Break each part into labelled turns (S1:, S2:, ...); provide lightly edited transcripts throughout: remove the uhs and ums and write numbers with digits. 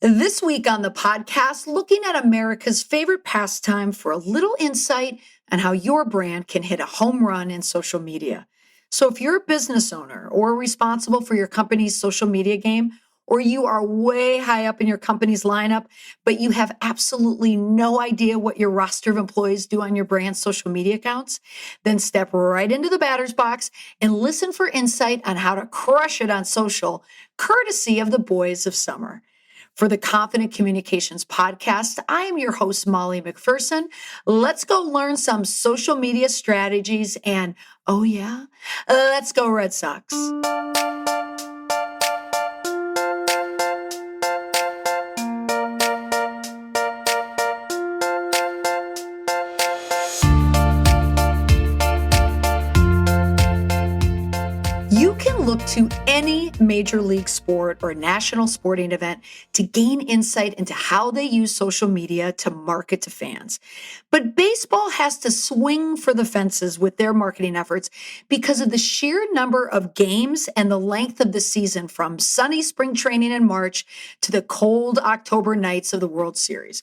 S1: This week on the podcast, looking at America's favorite pastime for a little insight on how your brand can hit a home run in social media. So if you're a business owner or responsible for your company's social media game, or you are way high up in your company's lineup, but you have absolutely no idea what your roster of employees do on your brand's social media accounts, then step right into the batter's box and listen for insight on how to crush it on social, courtesy of the boys of summer. For the Confident Communications Podcast, I am your host, Molly McPherson. Let's go learn some social media strategies and, oh yeah, let's go Red Sox. You can look to any major league sport or national sporting event to gain insight into how they use social media to market to fans. But baseball has to swing for the fences with their marketing efforts because of the sheer number of games and the length of the season, from sunny spring training in March to the cold October nights of the World Series.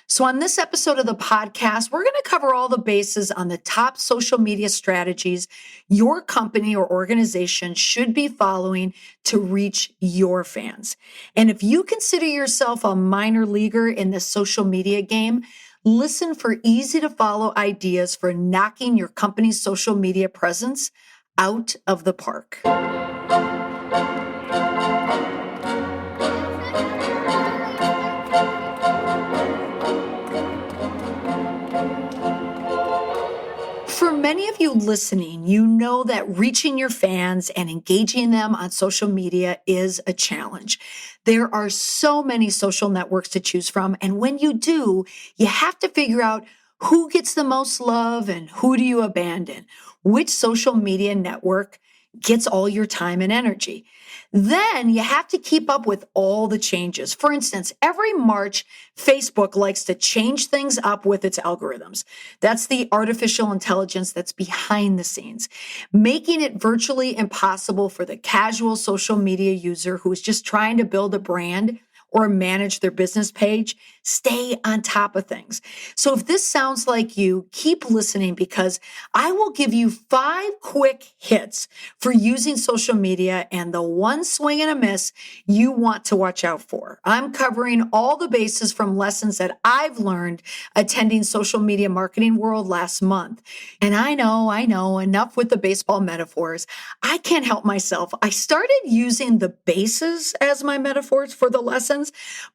S1: So on this episode of the podcast, we're going to cover all the bases on the top social media strategies your company or organization should be following to reach your fans. And if you consider yourself a minor leaguer in the social media game, listen for easy to follow ideas for knocking your company's social media presence out of the park. For many of you listening, you know that reaching your fans and engaging them on social media is a challenge. There are so many social networks to choose from, and when you do, you have to figure out who gets the most love and who do you abandon. Which social media network gets all your time and energy? Then you have to keep up with all the changes. For instance, every March, Facebook likes to change things up with its algorithms. That's the artificial intelligence that's behind the scenes, making it virtually impossible for the casual social media user who is just trying to build a brand or manage their business page, stay on top of things. So if this sounds like you, keep listening, because I will give you 5 quick hits for using social media and the one swing and a miss you want to watch out for. I'm covering all the bases from lessons that I've learned attending Social Media Marketing World last month. And I know, enough with the baseball metaphors. I can't help myself. I started using the bases as my metaphors for the lessons,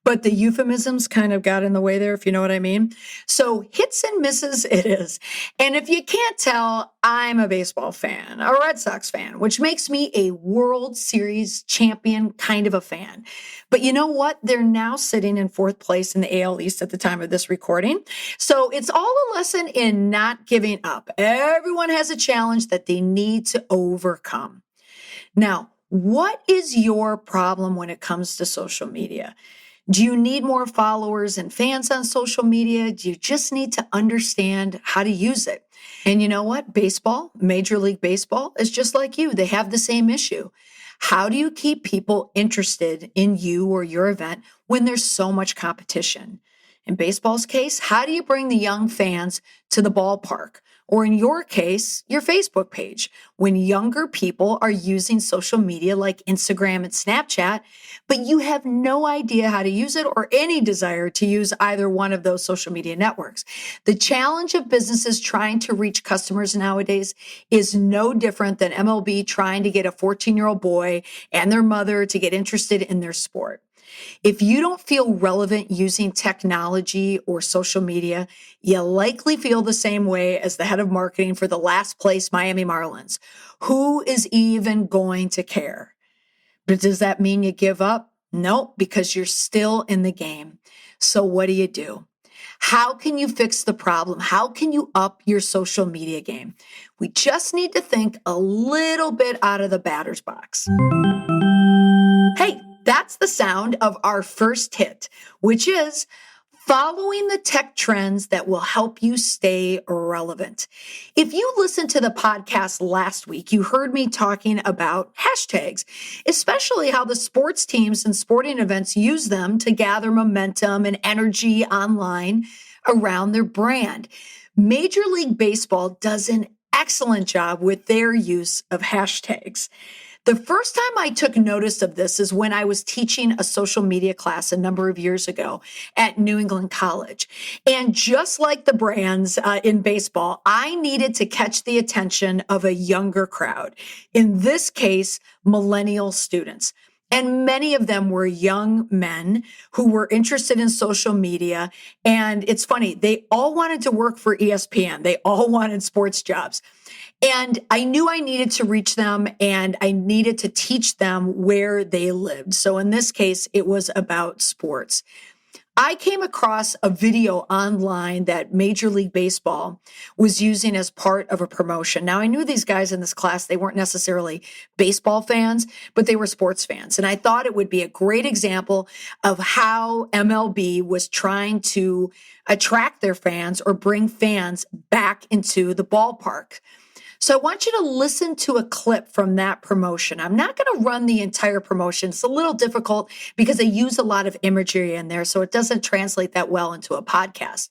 S1: but the euphemisms kind of got in the way there, if you know what I mean. So hits and misses it is. And if you can't tell, I'm a baseball fan, a Red Sox fan, which makes me a World Series champion kind of a fan. But you know what? They're now sitting in 4th place in the AL East at the time of this recording. So it's all a lesson in not giving up. Everyone has a challenge that they need to overcome. Now, what is your problem when it comes to social media? Do you need more followers and fans on social media? Do you just need to understand how to use it? And you know what? Baseball, Major League Baseball, is just like you. They have the same issue. How do you keep people interested in you or your event when there's so much competition? In baseball's case, how do you bring the young fans to the ballpark? Or in your case, your Facebook page, when younger people are using social media like Instagram and Snapchat, but you have no idea how to use it or any desire to use either one of those social media networks. The challenge of businesses trying to reach customers nowadays is no different than MLB trying to get a 14-year-old boy and their mother to get interested in their sport. If you don't feel relevant using technology or social media, you likely feel the same way as the head of marketing for the last place Miami Marlins. Who is even going to care? But does that mean you give up? No, because you're still in the game. So what do? How can you fix the problem? How can you up your social media game? We just need to think a little bit out of the batter's box. Hey, that's the sound of our first hit, which is following the tech trends that will help you stay relevant. If you listened to the podcast last week, you heard me talking about hashtags, especially how the sports teams and sporting events use them to gather momentum and energy online around their brand. Major League Baseball does an excellent job with their use of hashtags. The first time I took notice of this is when I was teaching a social media class a number of years ago at New England College. And just like the brands in baseball, I needed to catch the attention of a younger crowd. In this case, millennial students. And many of them were young men who were interested in social media. And it's funny, they all wanted to work for ESPN. They all wanted sports jobs. And I knew I needed to reach them and I needed to teach them where they lived. So in this case, it was about sports. I came across a video online that Major League Baseball was using as part of a promotion. Now, I knew these guys in this class, they weren't necessarily baseball fans, but they were sports fans. And I thought it would be a great example of how MLB was trying to attract their fans or bring fans back into the ballpark. So I want you to listen to a clip from that promotion. I'm not going to run the entire promotion. It's a little difficult because they use a lot of imagery in there, so it doesn't translate that well into a podcast.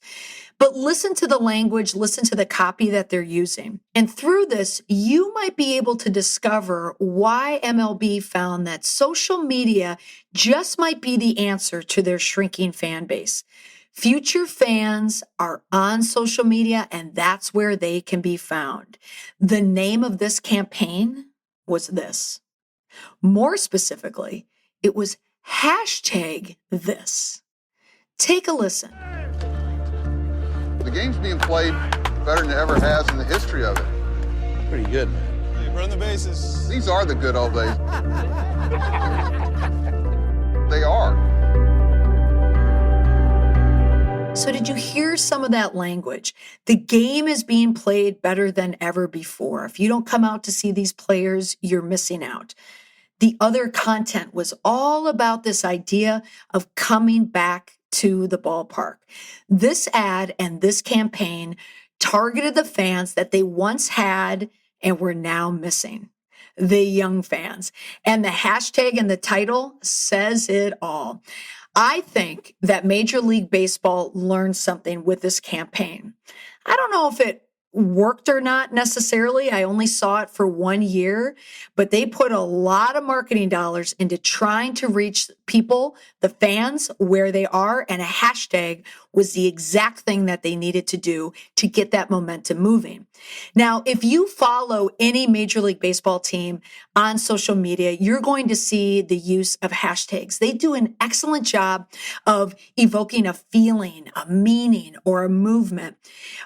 S1: But listen to the language, listen to the copy that they're using. And through this, you might be able to discover why MLB found that social media just might be the answer to their shrinking fan base. Future fans are on social media, and that's where they can be found. The name of this campaign was this. More specifically, it was hashtag this. Take a listen.
S2: The game's being played better than it ever has in the history of it.
S3: Pretty good, man.
S4: Hey, run the bases.
S2: These are the good old days. They are.
S1: So did you hear some of that language? The game is being played better than ever before. If you don't come out to see these players, you're missing out. The other content was all about this idea of coming back to the ballpark. This ad and this campaign targeted the fans that they once had and were now missing. The young fans. And the hashtag and the title says it all. I think that Major League Baseball learned something with this campaign. I don't know if it worked or not necessarily. I only saw it for 1 year, but they put a lot of marketing dollars into trying to reach people, the fans, where they are, and a hashtag was the exact thing that they needed to do to get that momentum moving. Now, if you follow any Major League Baseball team on social media, you're going to see the use of hashtags. They do an excellent job of evoking a feeling, a meaning, or a movement.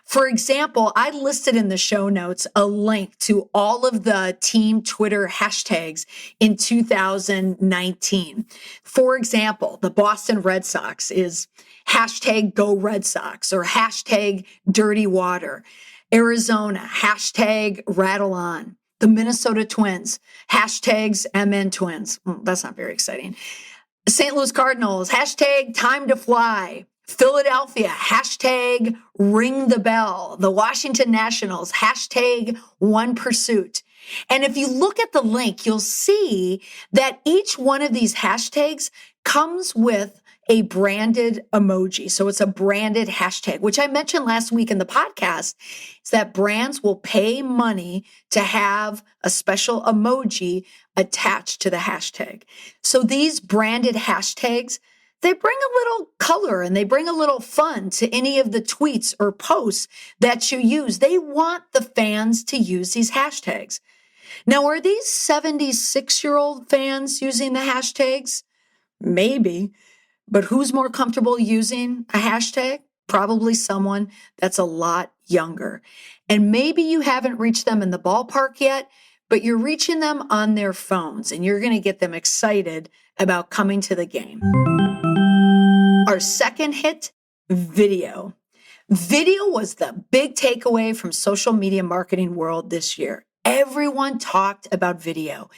S1: For example, I listed in the show notes a link to all of the team Twitter hashtags in 2019. For example, the Boston Red Sox is hashtag Go Red Sox or hashtag Dirty Water. Arizona, hashtag Rattle On. The Minnesota Twins, hashtags MN Twins. That's not very exciting. St. Louis Cardinals, hashtag Time to Fly. Philadelphia, hashtag Ring the Bell. The Washington Nationals, hashtag One Pursuit. And if you look at the link, you'll see that each one of these hashtags comes with a branded emoji. So it's a branded hashtag, which I mentioned last week in the podcast, is that brands will pay money to have a special emoji attached to the hashtag. So these branded hashtags, they bring a little color and they bring a little fun to any of the tweets or posts that you use. They want the fans to use these hashtags. Now, are these 76-year-old fans using the hashtags? Maybe. But who's more comfortable using a hashtag? Probably someone that's a lot younger. And maybe you haven't reached them in the ballpark yet, but you're reaching them on their phones and you're going to get them excited about coming to the game. Our second hit, video. Video was the big takeaway from social media marketing world this year. Everyone talked about video.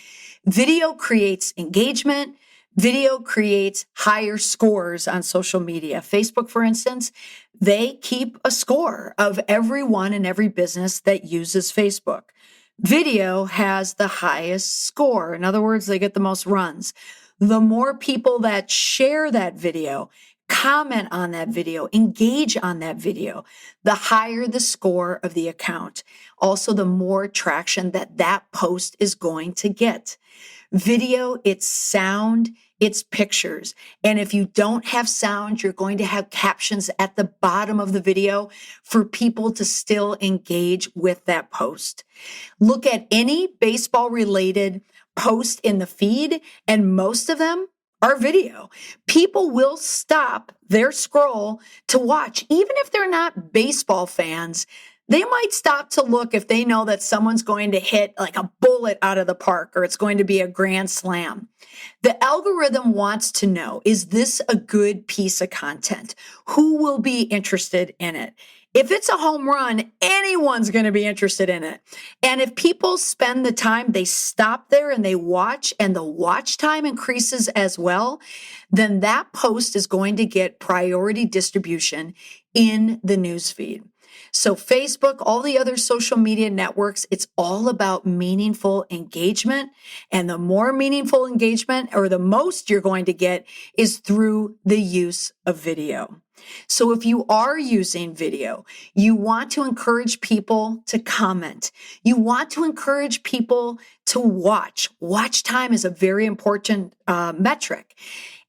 S1: Video creates engagement. Video creates higher scores on social media. Facebook, for instance, they keep a score of everyone in every business that uses Facebook. Video has the highest score. In other words, they get the most runs. The more people that share that video, comment on that video, engage on that video, the higher the score of the account. Also, the more traction that that post is going to get. Video, it's sound, it's pictures. And if you don't have sound, you're going to have captions at the bottom of the video for people to still engage with that post. Look at any baseball related post in the feed, and most of them are video. People will stop their scroll to watch, even if they're not baseball fans. They might stop to look if they know that someone's going to hit like a bullet out of the park or it's going to be a grand slam. The algorithm wants to know, is this a good piece of content? Who will be interested in it? If it's a home run, anyone's going to be interested in it. And if people spend the time, they stop there and they watch, and the watch time increases as well, then that post is going to get priority distribution in the newsfeed. So Facebook, all the other social media networks, it's all about meaningful engagement. And the more meaningful engagement, or the most you're going to get, is through the use of video. So if you are using video, you want to encourage people to comment. You want to encourage people to watch. Watch time is a very important metric.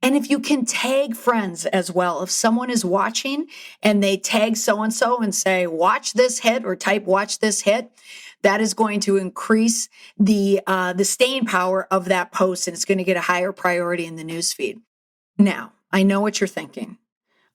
S1: And if you can tag friends as well, if someone is watching and they tag so-and-so and say, watch this hit, or type watch this hit, that is going to increase the staying power of that post, and it's going to get a higher priority in the newsfeed. Now, I know what you're thinking.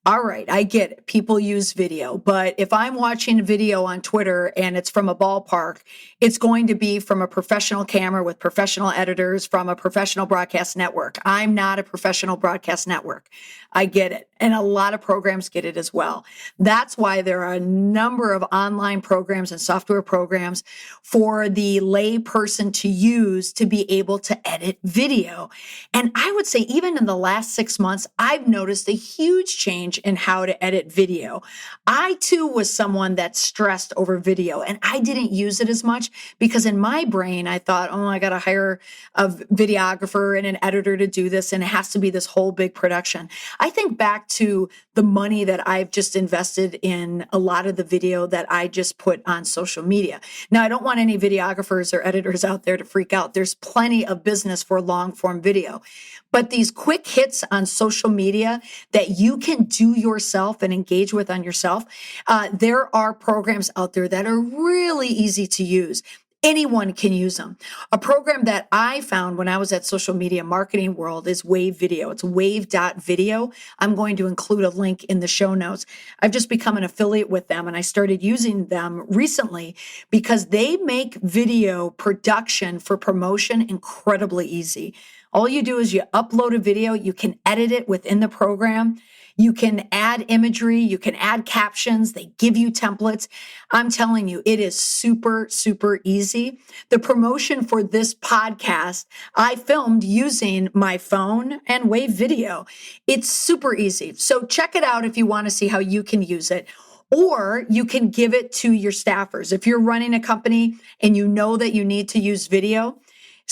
S1: All right, I get it. People use video, but if I'm watching a video on Twitter and it's from a ballpark, it's going to be from a professional camera with professional editors from a professional broadcast network. I'm not a professional broadcast network. I get it. And a lot of programs get it as well. That's why there are a number of online programs and software programs for the lay person to use to be able to edit video. And I would say even in the last 6 months, I've noticed a huge change in how to edit video. I too was someone that stressed over video, and I didn't use it as much because in my brain, I thought, oh, I got to hire a videographer and an editor to do this, and it has to be this whole big production. I think back to the money that I've just invested in a lot of the video that I just put on social media. Now, I don't want any videographers or editors out there to freak out. There's plenty of business for long form video. But these quick hits on social media that you can do yourself and engage with on yourself, there are programs out there that are really easy to use. Anyone can use them. A program that I found when I was at Social Media Marketing World is Wave Video. It's wave.video. I'm going to include a link in the show notes. I've just become an affiliate with them, and I started using them recently because they make video production for promotion incredibly easy. All you do is you upload a video, you can edit it within the program. You can add imagery, you can add captions, they give you templates. I'm telling you, it is super, super easy. The promotion for this podcast, I filmed using my phone and Wave Video. It's super easy. So check it out if you want to see how you can use it. Or you can give it to your staffers. If you're running a company and you know that you need to use video,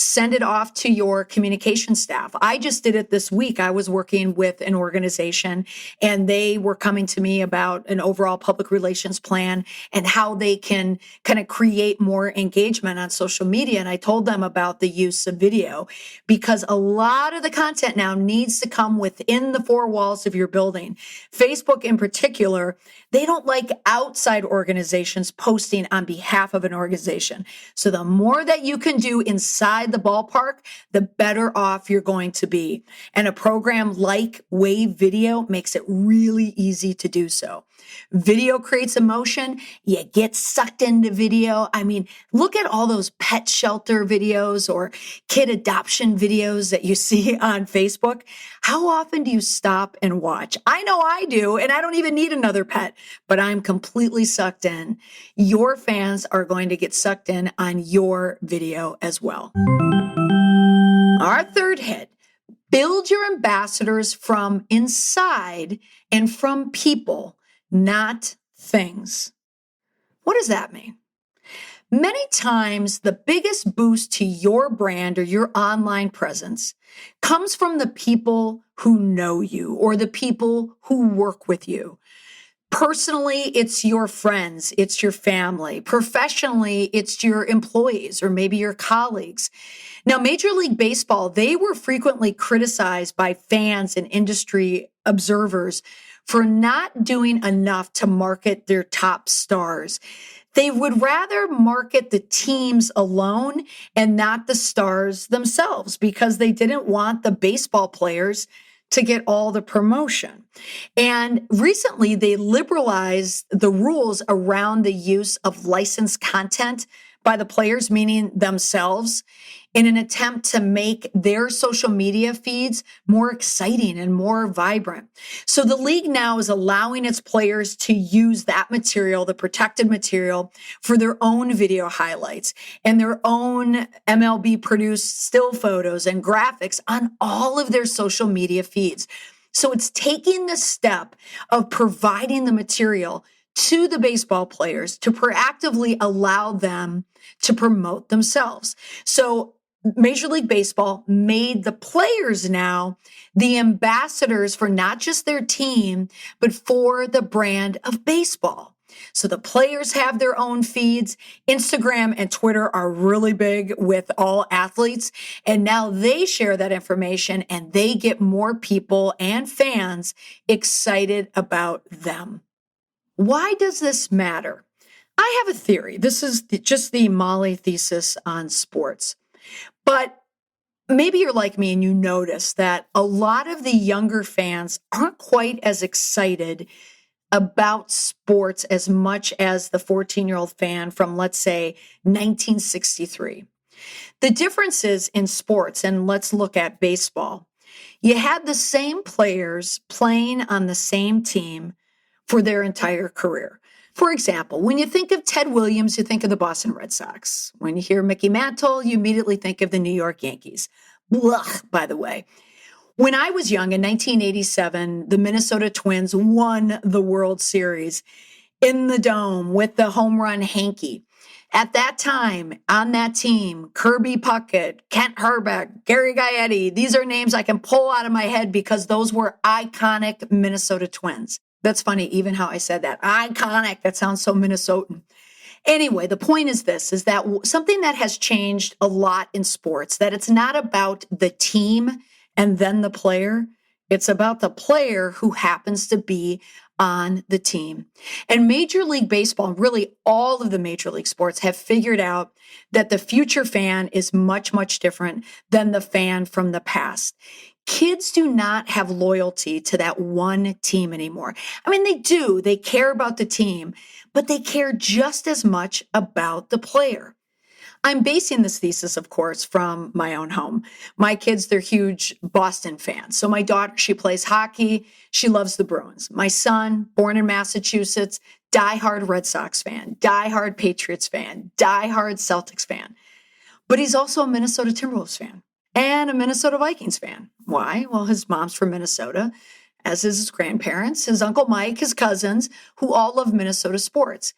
S1: send it off to your communication staff. I just did it this week. I was working with an organization and they were coming to me about an overall public relations plan and how they can kind of create more engagement on social media. And I told them about the use of video because a lot of the content now needs to come within the four walls of your building. Facebook in particular, they don't like outside organizations posting on behalf of an organization. So the more that you can do inside the ballpark, the better off you're going to be. And a program like Wave Video makes it really easy to do so. Video creates emotion. You get sucked into video. I mean, look at all those pet shelter videos or kid adoption videos that you see on Facebook. How often do you stop and watch? I know I do, and I don't even need another pet, but I'm completely sucked in. Your fans are going to get sucked in on your video as well. Our third hit, Build your ambassadors from inside and from people, not things. What does that mean? Many times, the biggest boost to your brand or your online presence comes from the people who know you or the people who work with you. Personally, it's your friends, it's your family. Professionally, it's your employees or maybe your colleagues. Now, Major League Baseball, they were frequently criticized by fans and industry observers for not doing enough to market their top stars. They would rather market the teams alone and not the stars themselves because they didn't want the baseball players to get all the promotion. And recently, they liberalized the rules around the use of licensed content by the players, meaning themselves, in an attempt to make their social media feeds more exciting and more vibrant. So the league now is allowing its players to use that material, the protected material, for their own video highlights and their own MLB produced still photos and graphics on all of their social media feeds. So it's taking the step of providing the material to the baseball players to proactively allow them to promote themselves. So Major League Baseball made the players now the ambassadors for not just their team, but for the brand of baseball. So the players have their own feeds. Instagram and Twitter are really big with all athletes. And now they share that information and they get more people and fans excited about them. Why does this matter? I have a theory. This is just the Molly thesis on sports. But maybe you're like me and you notice that a lot of the younger fans aren't quite as excited about sports as much as the 14-year-old fan from, let's say, 1963. The differences in sports, and let's look at baseball, you had the same players playing on the same team for their entire career. For example, when you think of Ted Williams, you think of the Boston Red Sox. When you hear Mickey Mantle, you immediately think of the New York Yankees. Blah, by the way. When I was young in 1987, the Minnesota Twins won the World Series in the Dome with the home run Hanky. At that time, on that team, Kirby Puckett, Kent Hrbek, Gary Gaetti, these are names I can pull out of my head because those were iconic Minnesota Twins. That's funny, even how I said that. Iconic. That sounds so Minnesotan. Anyway, the point is this, is that something that has changed a lot in sports, that it's not about the team and then the player. It's about the player who happens to be on the team. And Major League Baseball, really all of the major league sports, have figured out that the future fan is much, much different than the fan from the past. Kids do not have loyalty to that one team anymore. I mean, they do. They care about the team, but they care just as much about the player. I'm basing this thesis, of course, from my own home. My kids, they're huge Boston fans. So my daughter, she plays hockey. She loves the Bruins. My son, born in Massachusetts, diehard Red Sox fan, diehard Patriots fan, diehard Celtics fan. But he's also a Minnesota Timberwolves fan and a Minnesota Vikings fan. Why? Well, his mom's from Minnesota, as is his grandparents, his Uncle Mike, his cousins, who all love Minnesota sports.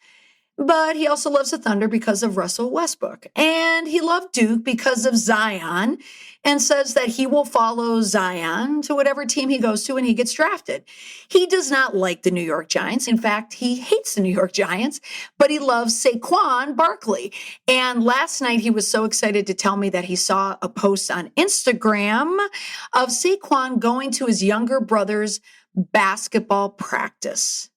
S1: But he also loves the Thunder because of Russell Westbrook. And he loved Duke because of Zion, and says that he will follow Zion to whatever team he goes to when he gets drafted. He does not like the New York Giants. In fact, he hates the New York Giants, but he loves Saquon Barkley. And last night he was so excited to tell me that he saw a post on Instagram of Saquon going to his younger brother's basketball practice.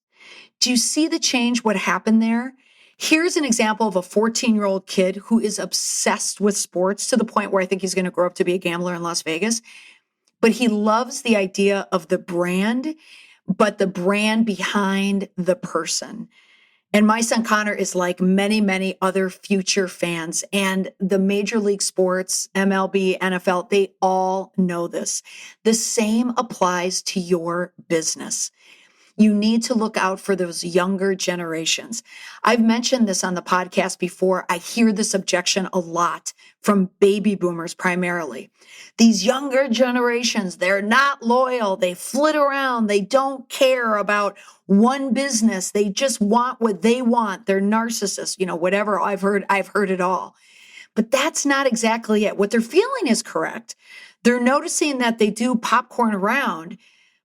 S1: Do you see the change, what happened there? Here's an example of a 14-year-old kid who is obsessed with sports to the point where I think he's going to grow up to be a gambler in Las Vegas. But he loves the idea of the brand, but the brand behind the person. And my son Connor is like many, many other future fans. And the major league sports, MLB, NFL, they all know this. The same applies to your business. You need to look out for those younger generations. I've mentioned this on the podcast before. I hear this objection a lot from baby boomers primarily. These younger generations, they're not loyal. They flit around. They don't care about one business. They just want what they want. They're narcissists, whatever. I've heard it all. But that's not exactly it. What they're feeling is correct. They're noticing that they do popcorn around,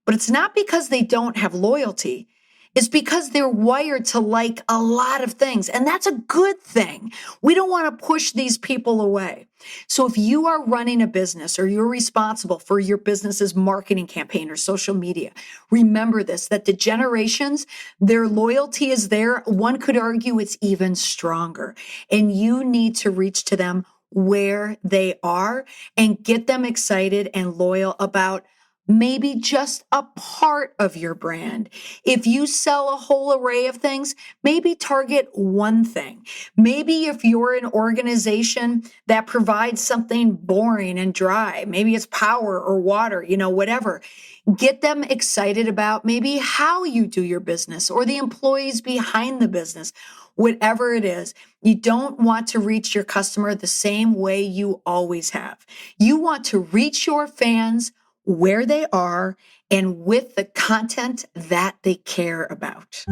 S1: but it's not because they don't have loyalty. It's because they're wired to like a lot of things. And that's a good thing. We don't want to push these people away. So if you are running a business or you're responsible for your business's marketing campaign or social media, remember this, that the generations, their loyalty is there. One could argue it's even stronger. And you need to reach to them where they are and get them excited and loyal about maybe just a part of your brand. If you sell a whole array of things, maybe target one thing. Maybe if you're an organization that provides something boring and dry, maybe it's power or water, whatever. Get them excited about maybe how you do your business or the employees behind the business. Whatever it is, you don't want to reach your customer the same way you always have. You want to reach your fans where they are and with the content that they care about.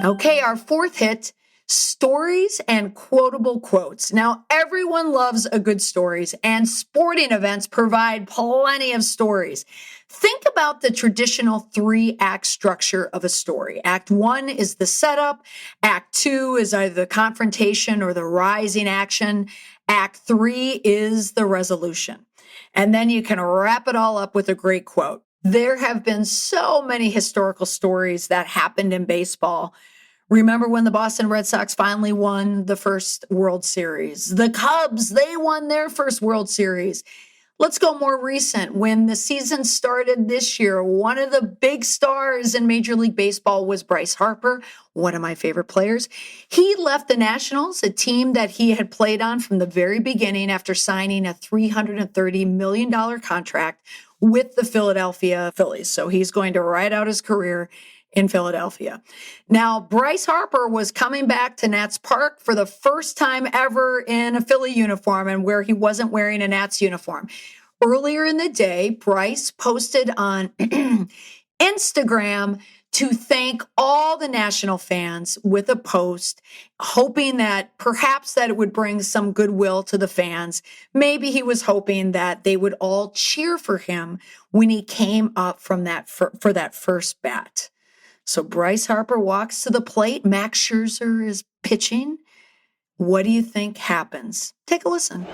S1: Okay, our fourth hit, stories and quotable quotes. Now, everyone loves a good stories, and sporting events provide plenty of stories. Think about the traditional 3-act structure of a story. Act 1 is the setup. Act 2 is either the confrontation or the rising action. Act 3 is the resolution. And then you can wrap it all up with a great quote. There have been so many historical stories that happened in baseball. Remember when the Boston Red Sox finally won the first World Series? The Cubs, they won their first World Series. Let's go more recent. When the season started this year, one of the big stars in Major League Baseball was Bryce Harper, one of my favorite players. He left the Nationals, a team that he had played on from the very beginning after signing a $330 million contract with the Philadelphia Phillies. So he's going to ride out his career in Philadelphia. Now, Bryce Harper was coming back to Nats Park for the first time ever in a Philly uniform and where he wasn't wearing a Nats uniform. Earlier in the day, Bryce posted on Instagram to thank all the National fans with a post, hoping that perhaps that it would bring some goodwill to the fans. Maybe he was hoping that they would all cheer for him when he came up from that for that first bat. So Bryce Harper walks to the plate. Max Scherzer is pitching. What do you think happens? Take a listen.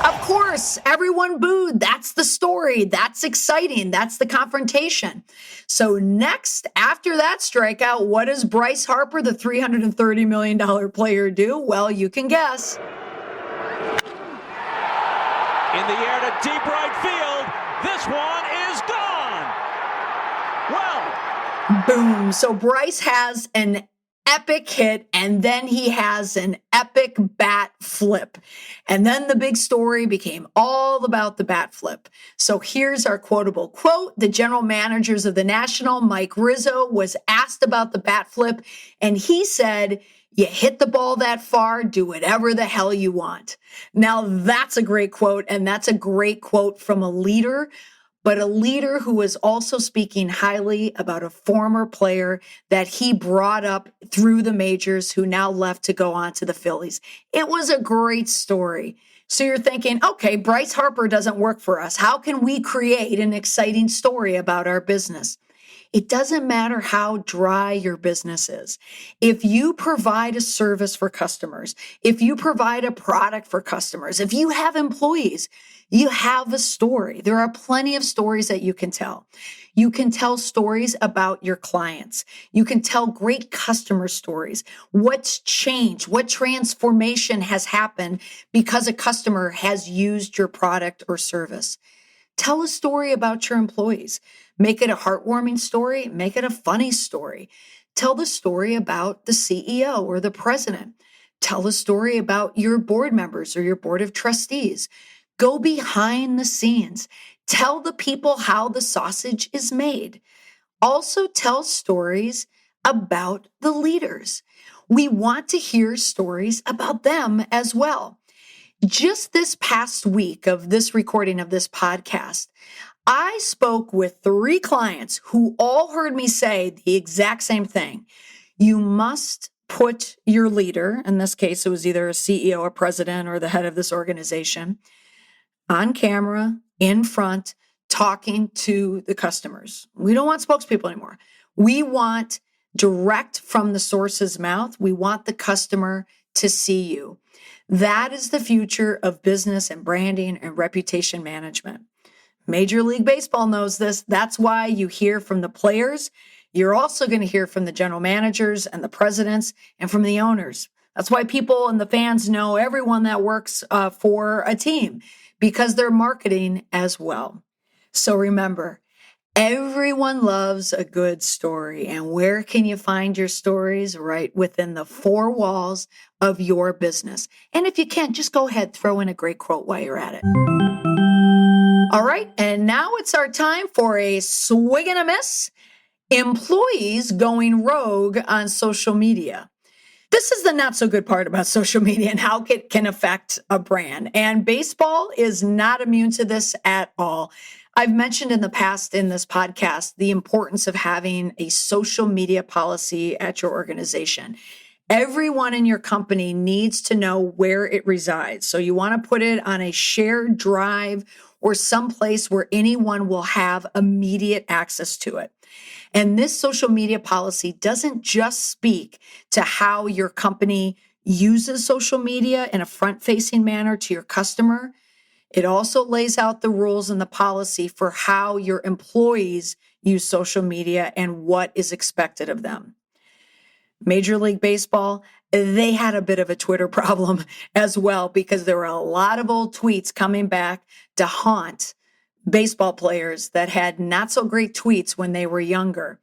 S1: Of course, everyone booed. That's the story. That's exciting. That's the confrontation. So next, after that strikeout, what does Bryce Harper, the $330 million player, do? Well, you can guess.
S4: In the air to deep right field. This one is gone. Well.
S1: Boom. So Bryce has an epic hit, and then he has an epic bat flip. And then the big story became all about the bat flip. So here's our quotable quote. The general managers of the National, Mike Rizzo, was asked about the bat flip, and he said, "You hit the ball that far, do whatever the hell you want." Now that's a great quote, and that's a great quote from a leader, but a leader who was also speaking highly about a former player that he brought up through the majors who now left to go on to the Phillies. It was a great story. So you're thinking, okay, Bryce Harper doesn't work for us. How can we create an exciting story about our business? It doesn't matter how dry your business is. If you provide a service for customers, if you provide a product for customers, if you have employees, you have a story. There are plenty of stories that you can tell. You can tell stories about your clients. You can tell great customer stories. What's changed? What transformation has happened because a customer has used your product or service? Tell a story about your employees. Make it a heartwarming story. Make it a funny story. Tell the story about the CEO or the president. Tell the story about your board members or your board of trustees. Go behind the scenes. Tell the people how the sausage is made. Also tell stories about the leaders. We want to hear stories about them as well. Just this past week of this recording of this podcast, I spoke with 3 clients who all heard me say the exact same thing. You must put your leader, in this case, it was either a CEO, a president, or the head of this organization, on camera, in front, talking to the customers. We don't want spokespeople anymore. We want direct from the source's mouth. We want the customer to see you. That is the future of business and branding and reputation management. Major League Baseball knows this. That's why you hear from the players. You're also going to hear from the general managers and the presidents and from the owners. That's why people and the fans know everyone that works for a team, because they're marketing as well. So remember, everyone loves a good story. And where can you find your stories? Right within the 4 walls of your business. And if you can't, just go ahead, throw in a great quote while you're at it. All right, and now it's our time for a swig and a miss. Employees going rogue on social media. This is the not so good part about social media and how it can affect a brand. And baseball is not immune to this at all. I've mentioned in the past in this podcast the importance of having a social media policy at your organization. Everyone in your company needs to know where it resides. So you want to put it on a shared drive or someplace where anyone will have immediate access to it. And this social media policy doesn't just speak to how your company uses social media in a front-facing manner to your customer. It also lays out the rules and the policy for how your employees use social media and what is expected of them. Major League Baseball, they had a bit of a Twitter problem as well, because there were a lot of old tweets coming back to haunt baseball players that had not so great tweets when they were younger.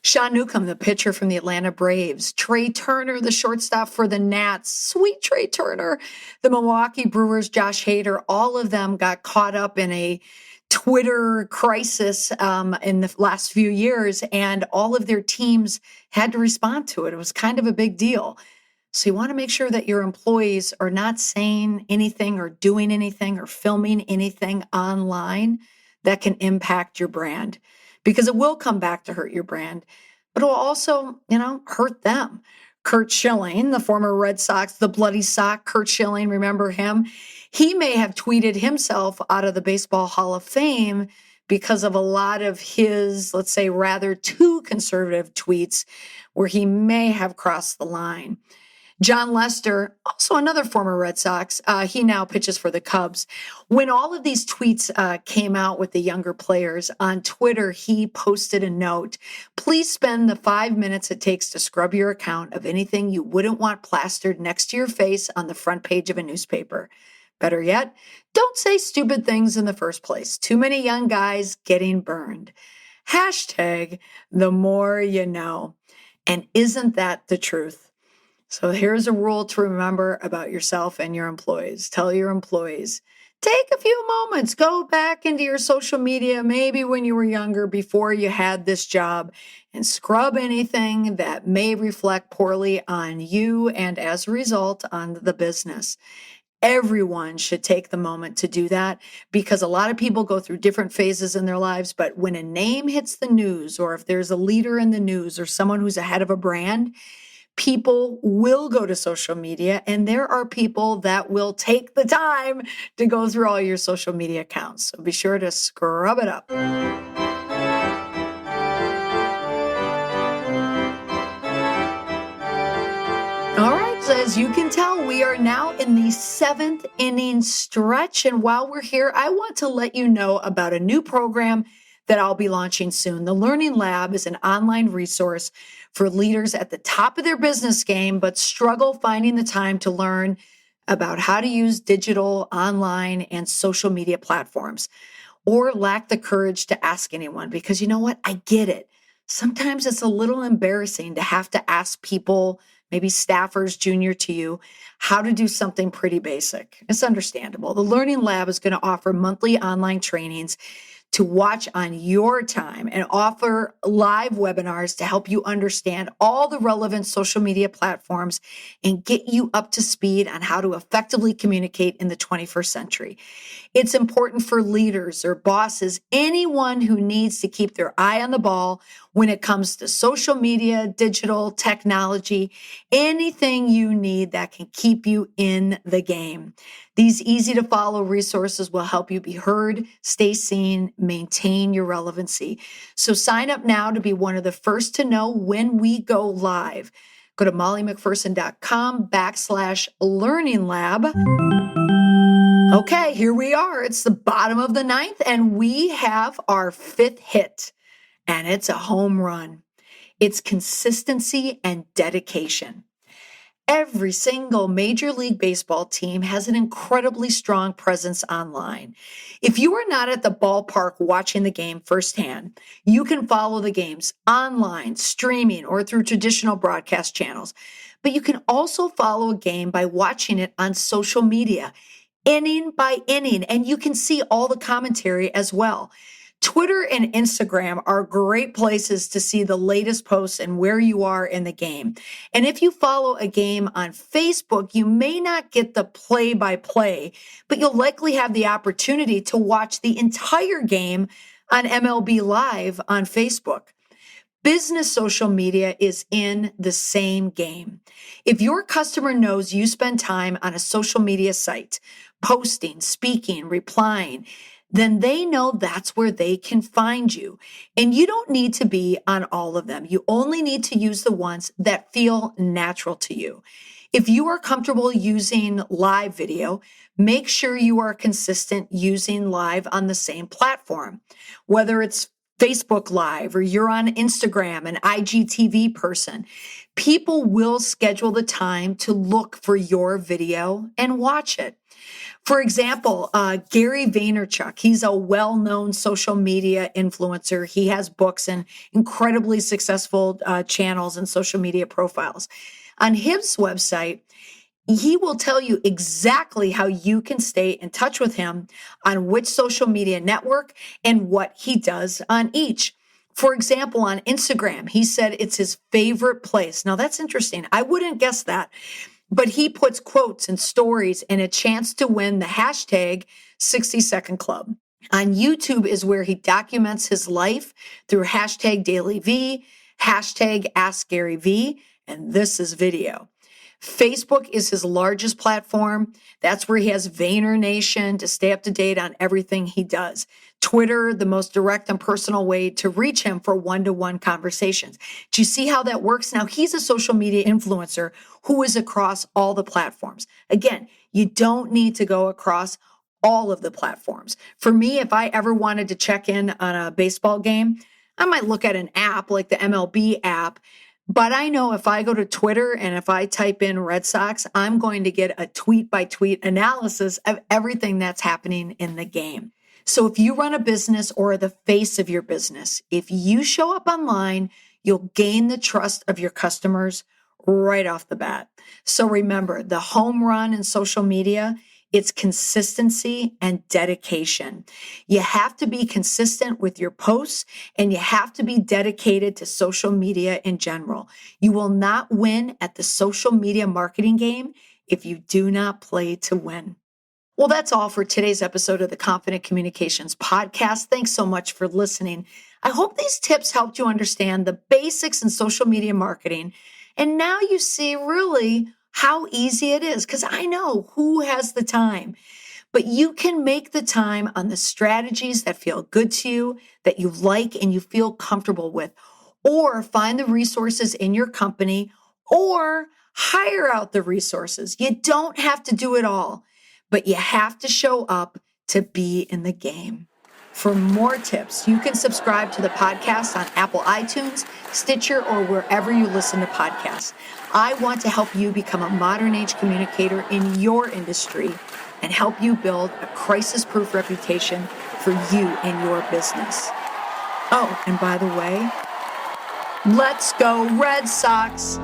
S1: Sean Newcomb, the pitcher from the Atlanta Braves, Trey Turner, the shortstop for the Nats, sweet Trey Turner, the Milwaukee Brewers, Josh Hader, all of them got caught up in a Twitter crisis in the last few years, and all of their teams had to respond to it. It was kind of a big deal. So you want to make sure that your employees are not saying anything or doing anything or filming anything online that can impact your brand, because it will come back to hurt your brand, but it will also, hurt them. Curt Schilling, the former Red Sox, the Bloody Sock, Curt Schilling, remember him? He may have tweeted himself out of the Baseball Hall of Fame because of a lot of his, let's say, rather too conservative tweets where he may have crossed the line. John Lester, also another former Red Sox, he now pitches for the Cubs. When all of these tweets came out with the younger players on Twitter, he posted a note. Please spend the 5 minutes it takes to scrub your account of anything you wouldn't want plastered next to your face on the front page of a newspaper. Better yet, don't say stupid things in the first place. Too many young guys getting burned. Hashtag the more you know. And isn't that the truth? So here's a rule to remember about yourself and your employees. Tell your employees, take a few moments, go back into your social media, maybe when you were younger, before you had this job, and scrub anything that may reflect poorly on you and as a result on the business. Everyone should take the moment to do that, because a lot of people go through different phases in their lives. But when a name hits the news, or if there's a leader in the news or someone who's ahead of a brand, people will go to social media, and there are people that will take the time to go through all your social media accounts. So be sure to scrub it up. All right, so as you can tell, we are now in the 7th inning stretch. And while we're here, I want to let you know about a new program that I'll be launching soon. The Learning Lab is an online resource for leaders at the top of their business game, but struggle finding the time to learn about how to use digital, online, and social media platforms, or lack the courage to ask anyone, because you know what? I get it. Sometimes it's a little embarrassing to have to ask people, maybe staffers junior to you, how to do something pretty basic. It's understandable. The Learning Lab is going to offer monthly online trainings to watch on your time and offer live webinars to help you understand all the relevant social media platforms and get you up to speed on how to effectively communicate in the 21st century. It's important for leaders or bosses, anyone who needs to keep their eye on the ball when it comes to social media, digital, technology, anything you need that can keep you in the game. These easy to follow resources will help you be heard, stay seen, maintain your relevancy. So sign up now to be one of the first to know when we go live. Go to mollymcpherson.com/learning lab. Okay, here we are. It's the bottom of the ninth, and we have our fifth hit, and it's a home run. It's consistency and dedication. Every single Major League Baseball team has an incredibly strong presence online. If you are not at the ballpark watching the game firsthand, you can follow the games online, streaming, or through traditional broadcast channels. But you can also follow a game by watching it on social media, inning by inning, and you can see all the commentary as well. Twitter and Instagram are great places to see the latest posts and where you are in the game. And if you follow a game on Facebook, you may not get the play-by-play, but you'll likely have the opportunity to watch the entire game on MLB Live on Facebook. Business social media is in the same game. If your customer knows you spend time on a social media site, posting, speaking, replying, then they know that's where they can find you. And you don't need to be on all of them. You only need to use the ones that feel natural to you. If you are comfortable using live video, make sure you are consistent using live on the same platform. Whether it's Facebook Live or you're on Instagram, an IGTV person, people will schedule the time to look for your video and watch it. For example, Gary Vaynerchuk, he's a well-known social media influencer. He has books and incredibly successful channels and social media profiles. On his website, he will tell you exactly how you can stay in touch with him on which social media network and what he does on each. For example, on Instagram, he said it's his favorite place. Now that's interesting. I wouldn't guess that. But he puts quotes and stories and a chance to win the hashtag 60-second club. On YouTube is where he documents his life through hashtag DailyV, hashtag AskGaryV, and this is video. Facebook is his largest platform. That's where he has Vayner Nation to stay up to date on everything he does. Twitter, the most direct and personal way to reach him for one-to-one conversations. Do you see how that works? Now, he's a social media influencer who is across all the platforms. Again, you don't need to go across all of the platforms. For me, if I ever wanted to check in on a baseball game, I might look at an app like the MLB app. But I know if I go to Twitter and if I type in Red Sox, I'm going to get a tweet by tweet analysis of everything that's happening in the game. So if you run a business or are the face of your business, if you show up online, you'll gain the trust of your customers right off the bat. So remember, the home run in social media, it's consistency and dedication. You have to be consistent with your posts and you have to be dedicated to social media in general. You will not win at the social media marketing game if you do not play to win. Well, that's all for today's episode of the Confident Communications podcast. Thanks so much for listening. I hope these tips helped you understand the basics in social media marketing. And now you see really how easy it is, because I know who has the time, but you can make the time on the strategies that feel good to you, that you like and you feel comfortable with, or find the resources in your company or hire out the resources. You don't have to do it all, but you have to show up to be in the game. For more tips, you can subscribe to the podcast on Apple iTunes, Stitcher, or wherever you listen to podcasts. I want to help you become a modern age communicator in your industry and help you build a crisis-proof reputation for you and your business. Oh, and by the way, Let's go, Red Sox.